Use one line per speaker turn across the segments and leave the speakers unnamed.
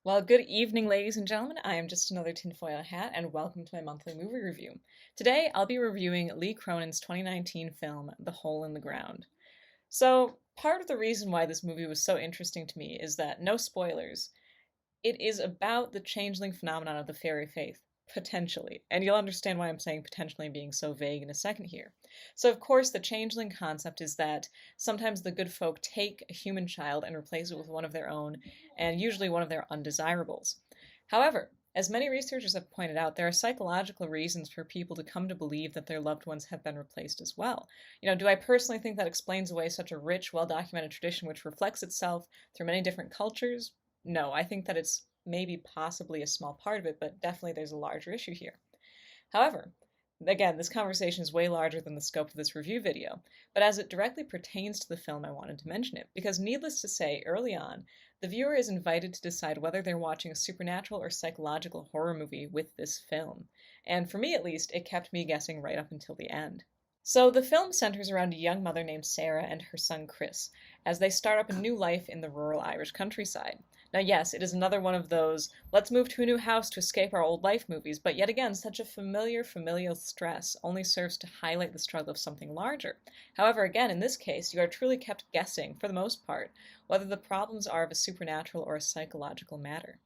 Well, good evening, ladies and gentlemen. I am just another tinfoil hat, and welcome to my monthly movie review. Today, I'll be reviewing Lee Cronin's 2019 film, The Hole in the Ground. So, part of the reason why this movie was so interesting to me is that, no spoilers, it is about the changeling phenomenon of the fairy faith, potentially. And you'll understand why I'm saying potentially being so vague in a second here. So, of course, the changeling concept is that sometimes the good folk take a human child and replace it with one of their own, and usually one of their undesirables. However, as many researchers have pointed out, there are psychological reasons for people to come to believe that their loved ones have been replaced as well. Do I personally think that explains away such a rich, well documented tradition which reflects itself through many different cultures? No, I think that it's maybe possibly a small part of it, but definitely there's a larger issue here. However, again, this conversation is way larger than the scope of this review video, but as it directly pertains to the film, I wanted to mention it, because needless to say, early on, the viewer is invited to decide whether they're watching a supernatural or psychological horror movie with this film. And for me at least, it kept me guessing right up until the end. So the film centers around a young mother named Sarah and her son Chris, as they start up a new life in the rural Irish countryside. Now, yes, it is another one of those let's move to a new house to escape our old life movies, but yet again, such a familiar familial stress only serves to highlight the struggle of something larger. However, again, in this case, you are truly kept guessing, for the most part, whether the problems are of a supernatural or a psychological matter.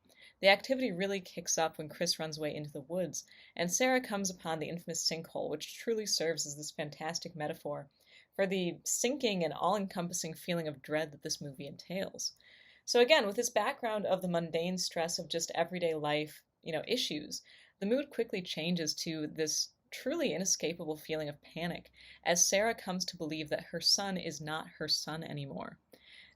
The activity really kicks up when Chris runs away into the woods, and Sarah comes upon the infamous sinkhole, which truly serves as this fantastic metaphor for the sinking and all encompassing feeling of dread that this movie entails. So again, with this background of the mundane stress of just everyday life, issues, the mood quickly changes to this truly inescapable feeling of panic as Sarah comes to believe that her son is not her son anymore.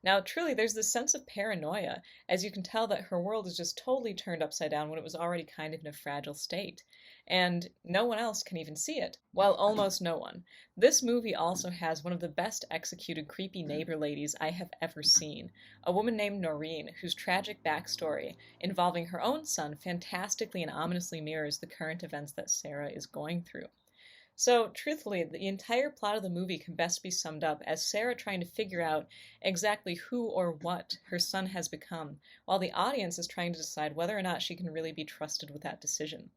Now, truly, there's this sense of paranoia, as you can tell that her world is just totally turned upside down when it was already kind of in a fragile state. And no one else can even see it. Well, almost no one. This movie also has one of the best executed creepy neighbor ladies I have ever seen. A woman named Noreen, whose tragic backstory involving her own son fantastically and ominously mirrors the current events that Sarah is going through. So, truthfully, the entire plot of the movie can best be summed up as Sarah trying to figure out exactly who or what her son has become, while the audience is trying to decide whether or not she can really be trusted with that decision.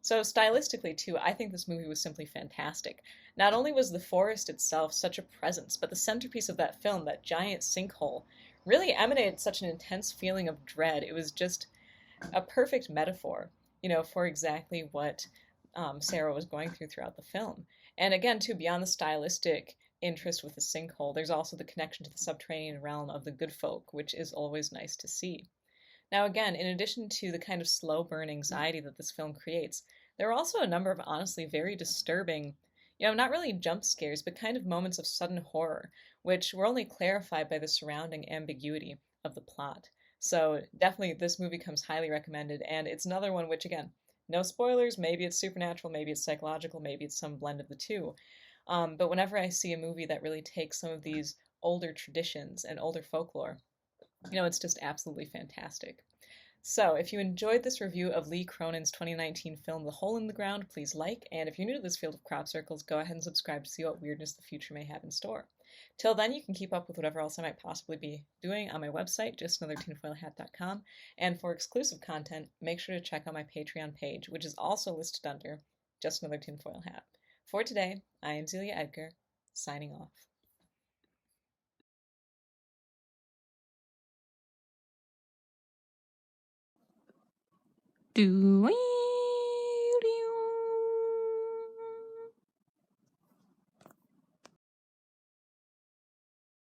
So, stylistically, too, I think this movie was simply fantastic. Not only was the forest itself such a presence, but the centerpiece of that film, that giant sinkhole, really emanated such an intense feeling of dread. It was just a perfect metaphor, for exactly what Sarah was going throughout the film. And again, too, beyond the stylistic interest with the sinkhole, there's also the connection to the subterranean realm of the good folk, which is always nice to see. Now, again, in addition to the kind of slow burn anxiety that this film creates, there are also a number of honestly very disturbing, not really jump scares, but kind of moments of sudden horror, which were only clarified by the surrounding ambiguity of the plot. So, definitely, this movie comes highly recommended, and it's another one which, again, no spoilers, maybe it's supernatural, maybe it's psychological, maybe it's some blend of the two. But whenever I see a movie that really takes some of these older traditions and older folklore, it's just absolutely fantastic. So, if you enjoyed this review of Lee Cronin's 2019 film The Hole in the Ground, please like, and if you're new to this field of crop circles, go ahead and subscribe to see what weirdness the future may have in store. Till then, you can keep up with whatever else I might possibly be doing on my website, justanothertinfoilhat.com, and for exclusive content, make sure to check out my Patreon page, which is also listed under Just Another Tinfoil Hat. For today, I am Zelia Edgar, signing off.
Doing.